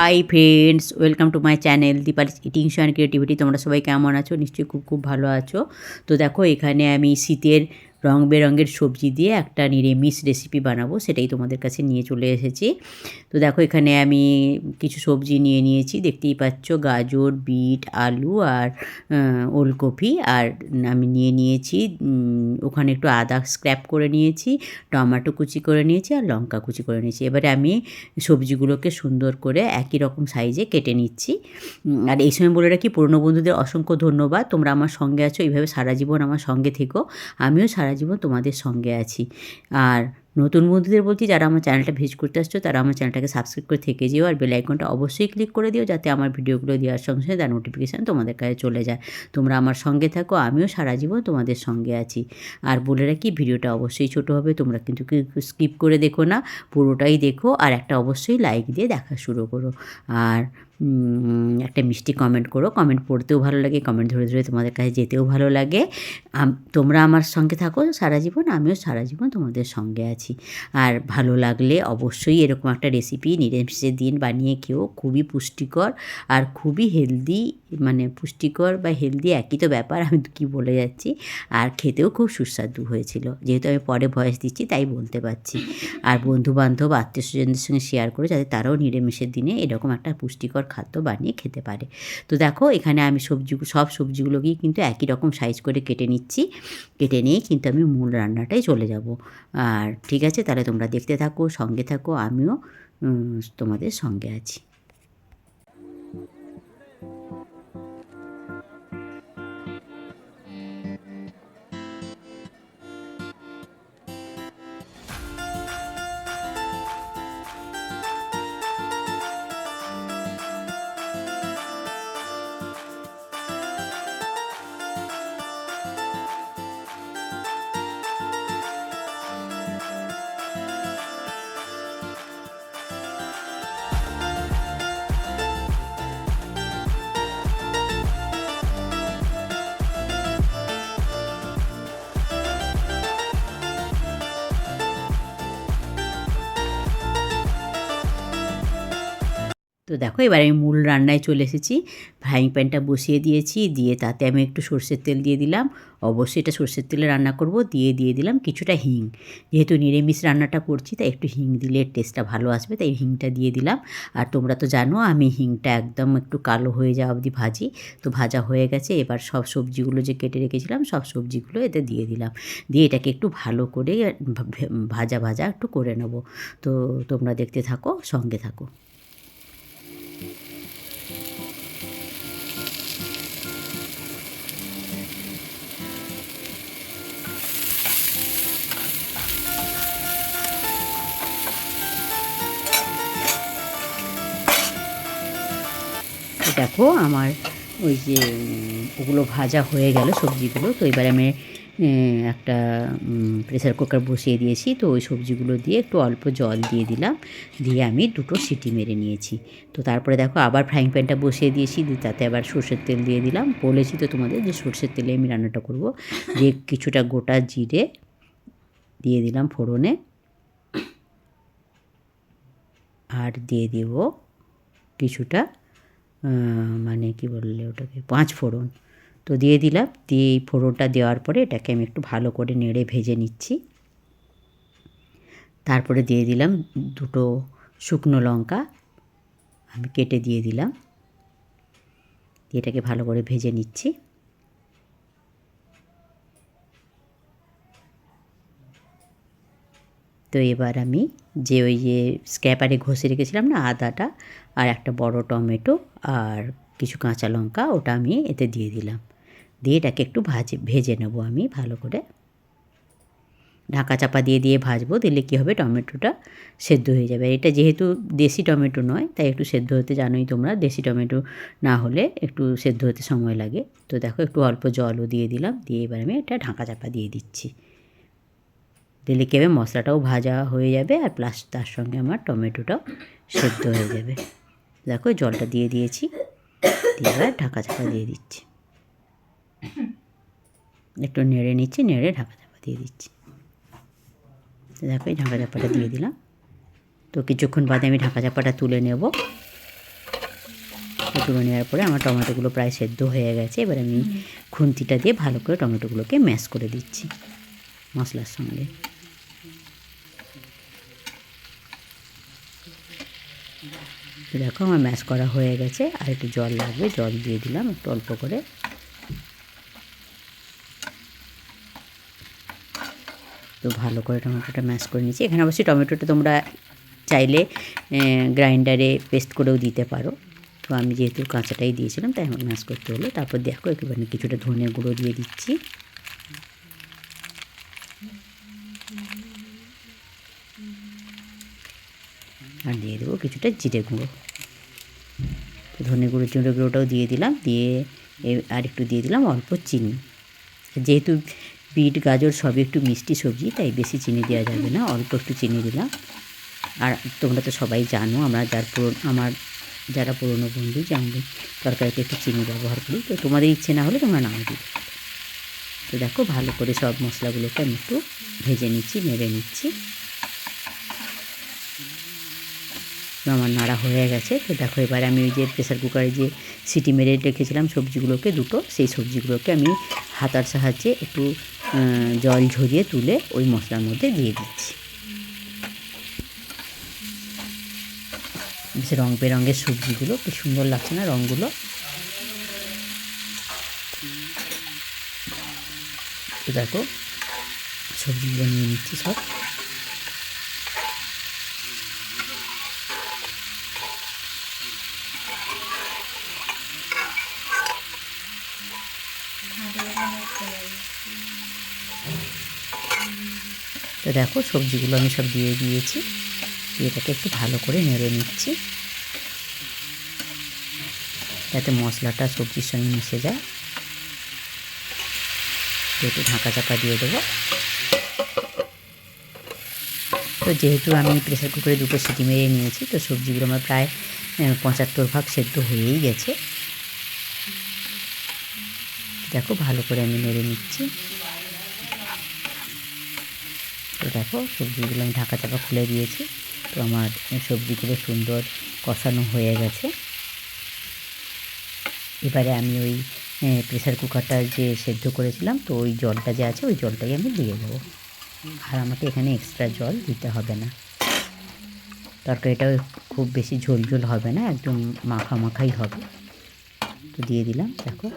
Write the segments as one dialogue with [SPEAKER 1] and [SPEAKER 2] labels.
[SPEAKER 1] Hi friends, welcome to my channel Dipali's eating show and creativity. তোমরা সবাই কেমন আছো? নিশ্চয়ই খুব খুব ভালো আছো। তো দেখো, এখানে আমি শীতের রং বেরঙের সবজি দিয়ে একটা নিরামিষ রেসিপি বানাবো, সেটাই তোমাদের কাছে নিয়ে চলে এসেছি। তো দেখো, এখানে আমি কিছু সবজি নিয়ে নিয়েছি, দেখতেই পাচ্ছ, গাজর, বিট, আলু আর ওলকপি। আর আমি নিয়ে নিয়েছি ওখানে একটু আদা স্ক্র্যাপ করে নিয়েছি, টমেটো কুচি করে নিয়েছি আর লঙ্কা কুচি করে নিয়েছি। এবারে আমি সবজিগুলোকে সুন্দর করে একই রকম সাইজে কেটে নিচ্ছি। আর এই সময় বলে রাখি, পুরনো বন্ধুদের অসংখ্য ধন্যবাদ, তোমরা আমার সঙ্গে আছো, এইভাবে সারা জীবন আমার সঙ্গে থেকো, আমিও সারা জীবন তোমাদের সঙ্গে আছি। আর নতুন বন্ধুদের বলছি, যারা আমার চ্যানেলটা ভিজিট করতে আসছো, তারা আমার চ্যানেলটাকে সাবস্ক্রাইব করে থেকে যেও, আর বেল আইকনটা অবশ্যই ক্লিক করে দিও, যাতে আমার ভিডিওগুলো দেওয়ার সঙ্গে সঙ্গে তার নোটিফিকেশান তোমাদের কাছে চলে যায়। তোমরা আমার সঙ্গে থাকো, আমিও সারা জীবন তোমাদের সঙ্গে আছি। আর বলে রাখি, ভিডিওটা অবশ্যই ছোটো হবে, তোমরা কিন্তু স্কিপ করে দেখো না, পুরোটাই দেখো, আর একটা অবশ্যই লাইক দিয়ে দেখা শুরু করো। আর একটা মিষ্টি কমেন্ট করো, কমেন্ট পড়তেও ভালো লাগে, কমেন্ট ধরে ধরে তোমাদের কাছে যেতেও ভালো লাগে। তোমরা আমার সঙ্গে থাকো সারা জীবন, আমিও সারা জীবন তোমাদের সঙ্গে আছি। আর ভালো লাগলে অবশ্যই এরকম একটা রেসিপি নিরামিষের দিন বানিয়ে খেও, খুবই পুষ্টিকর আর খুবই হেলদি, মানে পুষ্টিকর বা হেলদি একই তো ব্যাপার, আমি কি বলে যাচ্ছি। আর খেতেও খুব সুস্বাদু হয়েছিল, যেহেতু আমি পরে ভয়েস দিচ্ছি তাই বলতে পারছি। আর বন্ধুবান্ধব, আত্মীয় স্বজনদের সঙ্গে শেয়ার করে, যাতে তারাও নিরামিষের দিনে এরকম একটা পুষ্টিকর খাদ্য বানিয়ে খেতে পারে। তো দেখো, এখানে আমি সব সবজিগুলোকেই কিন্তু একই রকম সাইজ করে কেটে নিচ্ছি। কেটে নিয়েই কিন্তু আমি মূল রান্নাটাই চলে যাব। আর ঠিক আছে, তাহলে তোমরা দেখতে থাকো, সঙ্গে থাকো, আমিও তোমাদের সঙ্গে আছি। তো দেখো, এবার আমি মূল রান্নায় চলে এসেছি। ফ্রাইং প্যানটা বসিয়ে দিয়েছি, দিয়ে তাতে আমি একটু সর্ষের তেল দিয়ে দিলাম, অবশ্যই এটা সর্ষের তেলে রান্না করব। দিয়ে দিলাম কিছুটা হিং, যেহেতু নিরামিষ রান্নাটা করছি তাই একটু হিং দিলে টেস্টটা ভালো আসবে, তাই হিংটা দিয়ে দিলাম। আর তোমরা তো জানো আমি হিংটা একদম একটু কালো হয়ে যাওয়া অবধি ভাজি। তো ভাজা হয়ে গেছে, এবার সব সবজিগুলো যে কেটে রেখেছিলাম সব সবজিগুলো এতে দিয়ে দিলাম, দিয়ে এটাকে একটু ভালো করে ভাজা একটু করে নেব। তো তোমরা দেখতে থাকো, সঙ্গে থাকো। দেখো, আমার ওই যে ওগুলো ভাজা হয়ে গেল সবজিগুলো। তো এবারে আমি একটা প্রেসার কুকার বসিয়ে দিয়েছি। তো ওই সবজিগুলো দিয়ে একটু অল্প জল দিয়ে দিলাম, দিয়ে আমি 2টো সিটি মেরে নিয়েছি। তো তারপরে দেখো, আবার ফ্রাইং প্যানটা বসিয়ে দিয়েছি, তাতে আবার সর্ষের তেল দিয়ে দিলাম। বলেছি তো তোমাদের যে সর্ষের তেলে আমি রান্নাটা করব। দিয়ে কিছুটা গোটা জিরে দিয়ে দিলাম ফোড়নে, আর দিয়ে দেব কিছুটা মানে কি বললে ওটাকে, 5 ফোড়ন। তো দিয়ে দিলাম, দিয়ে এই ফোড়নটা দেওয়ার পরে এটাকে আমি একটু ভালো করে নেড়ে ভেজে নিচ্ছি। তারপরে দিয়ে দিলাম 2টো শুকনো লঙ্কা, আমি কেটে দিয়ে দিলাম, দিয়ে এটাকে ভালো করে ভেজে নিচ্ছি। তো এবার আমি ওই যে স্ক্র্যাপারে ঘষে রেখেছিলাম না আদাটা, আর একটা বড় টমেটো আর কিছু কাঁচা লঙ্কা, ওটা আমি এতে দিয়ে দিলাম, দিয়ে এটাকে একটু ভেজে নেব আমি ভালো করে। ঢাকা চাপা দিয়ে ভাজবো, দিলে কী হবে, টমেটোটা সেদ্ধ হয়ে যাবে। এটা যেহেতু দেশি টমেটো নয়, তাই একটু সেদ্ধ হতে, জানোই তোমরা, দেশি টমেটো না হলে একটু সেদ্ধ হতে সময় লাগে। তো দেখো, একটু অল্প জলও দিয়ে দিলাম, দিয়ে এবার আমি এটা ঢাকা চাপা দিয়ে দিচ্ছি। দিলে কী হবে, মশলাটাও ভাজা হয়ে যাবে, আর প্লাস তার সঙ্গে আমার টমেটোটাও সেদ্ধ হয়ে যাবে। দেখো, জলটা দিয়ে দিয়েছি, দিয়ে এবার ঢাকা চাপা দিয়ে দিচ্ছি, একটু নেড়ে নিচ্ছি, নেড়ে ঢাকা চাপা দিয়ে দিচ্ছি। দেখো, এই ঢাকা চাপাটা দিয়ে দিলাম। তো কিছুক্ষণ বাদে আমি ঢাকা চাপাটা তুলে নেব। ফুটুনো নেওয়ার পরে আমার টমেটোগুলো প্রায় সেদ্ধ হয়ে গেছে। এবার আমি খুন্তিটা দিয়ে ভালো করে টমেটোগুলোকে ম্যাশ করে দিচ্ছি মশলার সঙ্গে। দেখো আমার ম্যাশ করা হয়ে গেছে, আর একটু জল লাগবে, জল দিয়ে দিলাম একটু অল্প করে। তো ভালো করে টমেটোটা ম্যাশ করে নিয়েছি। এখানে অবশ্যই টমেটোটা তোমরা চাইলে গ্রাইন্ডারে পেস্ট করেও দিতে পারো, তো আমি যেহেতু কাঁচাটাই দিয়েছিলাম তাই আমার ম্যাশ করতে হলো। তারপর দেখো একটুখানি কিছুটা ধনে গুঁড়ো দিয়ে দিচ্ছি, আর দিয়ে দেবো কিছুটা জিরে গুঁড়ো। ধনে গুঁড়ো জিরে গুঁড়োটাও দিয়ে দিলাম, দিয়ে আর একটু দিয়ে দিলাম অল্প চিনি। যেহেতু বিট গাজর সবই একটু মিষ্টি সবজি, তাই বেশি চিনি দেওয়া যাবে না, অল্প একটু চিনি দিলাম। আর তোমরা তো সবাই জানো আমার যারা পুরনো বন্ধু যে আমি তরকারিতে একটু চিনি ব্যবহার করি, তো তোমাদের ইচ্ছে না হলে তোমরা নাও দিতে। তো দেখো ভালো করে সব মশলাগুলোকে আমি একটু ভেজে নিচ্ছি, নেড়ে নিচ্ছি। আমার নাড়া হয়ে গেছে। তো দেখো এবার আমি ওই যে প্রেসার কুকারে যে সিটি মেরে রেখেছিলাম সবজিগুলোকে দুটো, সেই সবজিগুলোকে আমি হাতার সাহায্যে একটু জল ঝরিয়ে তুলে ওই মশলার মধ্যে দিয়ে দিচ্ছি। বেশ রং বেরঙের সবজিগুলো, কি সুন্দর লাগছে না রঙগুলো। তো দেখো সবজিগুলো নিয়ে নিচ্ছি সব। তো দেখো সবজিগুলো আমি সব দিয়ে দিয়েছি, এটাকে একটু ভালো করে নেড়ে নিচ্ছি যাতে মশলাটা সবজির সঙ্গে মিশে যায়। একটু ঢাকা চাপা দিয়ে দেবো। তো যেহেতু আমি প্রেসার কুকারে দুটো সিটি মেরে নিয়েছি, তো সবজিগুলো আমার প্রায় 75% সেদ্ধ হয়েই গেছে। দেখো ভালো করে আমি নেড়ে নিচ্ছি। তো দেখো সবজিগুলো আমি ঢাকা চাপা খুলে দিয়েছি, তো আমার সবজিগুলো সুন্দর কষানো হয়ে গেছে। এবারে আমি ওই প্রেসার কুকারটা যে সেদ্ধ করেছিলাম, তো ওই জলটা যে আছে ওই জলটাই আমি দিয়ে দেবো, আর আমাকে এখানে এক্সট্রা জল দিতে হবে না। তরকারিটাও খুব বেশি ঝোল ঝোল হবে না, একদম মাখা মাখাই হবে। তো দিয়ে দিলাম। দেখো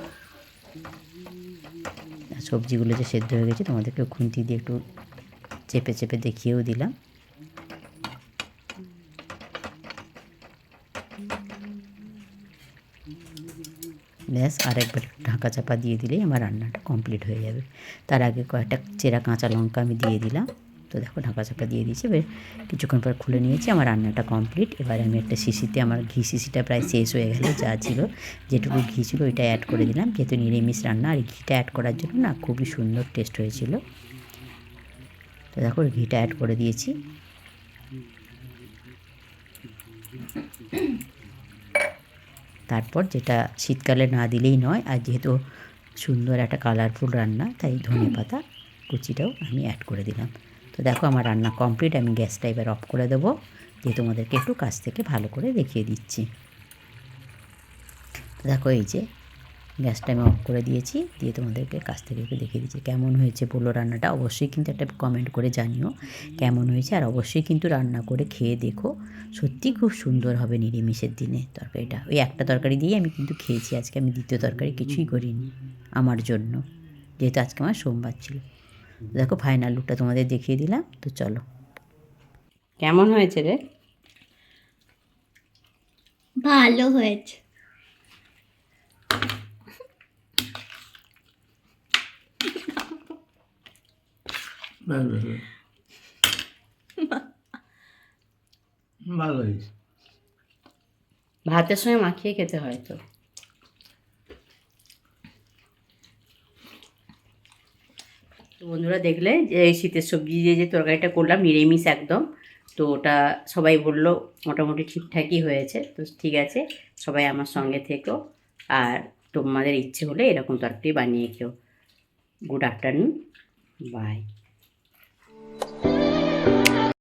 [SPEAKER 1] সবজিগুলো যে সেদ্ধ হয়ে গেছে তোমাদেরকে খুন্তি দিয়ে একটু চেপে চেপে দেখিয়েও দিলাম। ব্যাস আরেকবার ঢাকা চাপা দিয়ে দিলেই আমার রান্নাটা কমপ্লিট হয়ে যাবে। তার আগে কয়েকটা চেরা কাঁচা লঙ্কা আমি দিয়ে দিলাম। তো দেখো ঢাকা চাপা দিয়ে দিয়েছি, এবার কিছুক্ষণ পর খুলে নিয়েছি, আমার রান্নাটা কমপ্লিট। এবার আমি একটা শিশিতে, আমার ঘি শিশিটা প্রায় শেষ হয়ে গেল, যা ছিল যেটুকু ঘি ছিল ওইটা অ্যাড করে দিলাম, যেহেতু নিরামিষ রান্না, আর ঘিটা অ্যাড করার জন্য না খুবই সুন্দর টেস্ট হয়েছিল। তো দেখো ঘিটা অ্যাড করে দিয়েছি। তারপর যেটা শীতকালে না দিলেই নয়, আর যেহেতু সুন্দর একটা কালারফুল রান্না, তাই ধনেপাতা কুচিটাও আমি অ্যাড করে দিলাম। তো দেখো আমার রান্না কমপ্লিট। আমি গ্যাসটা এবার অফ করে দেবো, দিয়ে তোমাদেরকে একটু কাছ থেকে ভালো করে দেখিয়ে দিচ্ছি। তো দেখো এই যে গ্যাসটা আমি অফ করে দিয়েছি, দিয়ে তোমাদেরকে কাছ থেকে একটু দেখিয়ে দিচ্ছি কেমন হয়েছে বলো রান্নাটা। অবশ্যই কিন্তু একটা কমেন্ট করে জানিও কেমন হয়েছে, আর অবশ্যই কিন্তু রান্না করে খেয়ে দেখো, সত্যি খুব সুন্দর হবে নিরামিষের দিনে তরকারিটা। ওই একটা তরকারি দিয়ে আমি কিন্তু খেয়েছি, আজকে আমি দ্বিতীয় তরকারি কিছুই করিনি আমার জন্য, যেহেতু আজকে আমার সোমবার ছিল। দেখো ফাইনাল লুকটা তোমাদের দেখিয়ে দিলাম। তো চলো, কেমন হয়েছে রে?
[SPEAKER 2] ভালো হয়েছে।
[SPEAKER 3] ভালো হয়েছে।
[SPEAKER 1] ভাতের সঙ্গে মাখিয়ে খেতে হয়। তো বন্ধুরা দেখলে যে এই শীতের সবজি দিয়ে যে তরকারিটা করলাম নিরামিষ একদম, তো ওটা সবাই বলল মোটামুটি ঠিকঠাকই হয়েছে। তো ঠিক আছে, সবাই আমার সঙ্গে থেকো, আর তোমাদের ইচ্ছে হলে এরকম তরকারি বানিয়ে খেও। Good afternoon, by.